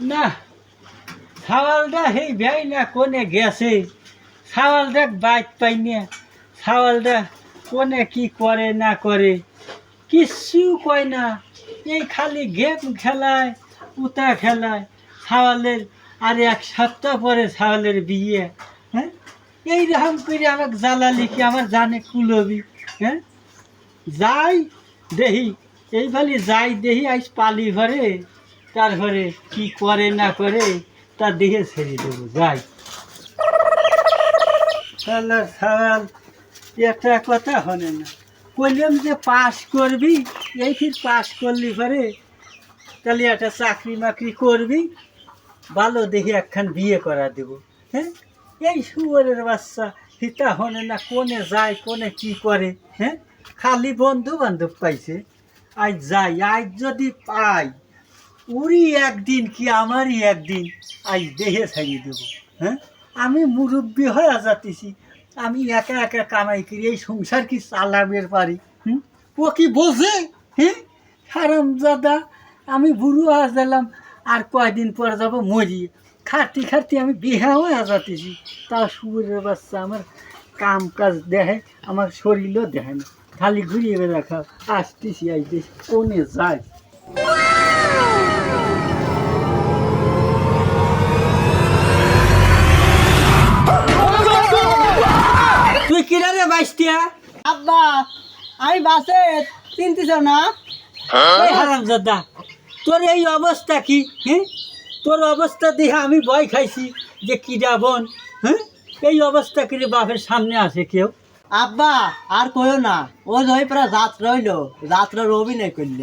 না ছাওয়ালটা সেই ভাই না কোনে গেছে ছাওয়ালটা বাইক পাই না ছাওয়ালটা কোনে কি করে না করে কিচ্ছু কয় না এই খালি গেম খেলায় উতা খেলায় ছাওয়ালের আর এক সপ্তাহ পরে ছাওয়ালের বিয়ে হ্যাঁ এইরকম করে আমাকে জ্বালালি কি আমার জানে কুলবি হ্যাঁ যাই দেহি এই ভালি যাই দেহি আজ পালি ভরে তারপরে কি করে না করে তা দেখে ছেড়ে দেবো যাই তাহলে সওয়াল একটা কথা হনে না কইলাম যে পাস করবি এই ফির পাস করলি পরে তাহলে একটা চাকরি মাকরি করবি ভালো দেখে একখান বিয়ে করা দেব হ্যাঁ এই শুয়োরের বাচ্চা হিতা হনে না কোনে যায় কোনে কি করে হ্যাঁ খালি বন্ধু বান্ধব পাইছে আজ যাই আজ যদি পাই উরি একদিন কি আমারই একদিন আজ দেহে ছাড়িয়ে দেবো হ্যাঁ আমি মুরব্বী হয়ে যাতেছি আমি একা একা কামাই করি এই সংসার কি চালাবের পারি ও কি বোঝে হ্যাঁ হারামজাদা আমি বুড়ো হয়ে গেলাম আর কয়দিন পর যাবো মরি খাটতে খাটতে আমি বিহা হয়ে যাতেছি তাও শুয়োরের বাচ্চা আমার কাম কাজ দেখে আমার শরীরও দেখে না খালি ঘুরিয়ে রাখা আসতেছি আইতেছি কোনে যায় তুই কিরা রে বাইস্তিয়া আব্বা আমি বাসে চিনতেছ না এই হারামজাদা তোর এই অবস্থা কি হ্যাঁ তোর অবস্থা দেখে আমি ভয় খাইছি যে কিরা বোন হ্যাঁ এই অবস্থা করে বাপের সামনে আসে কেউ আব্বা আর কইও না ও জয় প্রায় যাত্রা হইলো যাত্রার অভিনয় করলে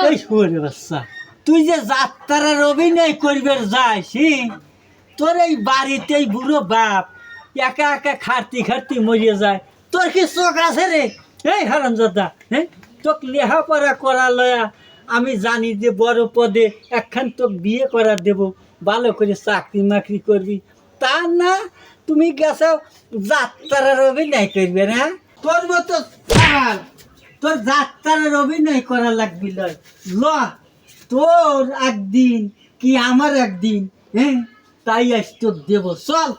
এই শুয়োরে বাচ্চা তুই যে যাত্রার অভিনয় করবে যাস তোর এই বাড়িতে এই বুড়ো বাপ একা একা খাটতি খাটতি মরিয়ে যায় তোর কি চোখ আছে রে এই হারামজাদা হ্যাঁ তোকে লেখাপড়া করা লয়া আমি জানি যে বড় পদে একখান তোকে বিয়ে করা দেব ভালো করে চাকরি মাকরি করবি তা না তুমি গেছো যাত্রার অভিনয় করবে না তোর মতো ছাড় তোর যাত্রার অভিনয় করা লাগবি লয় ল তোর একদিন কি আমার একদিন হ্যাঁ তাই আজ তোকে দেবো চল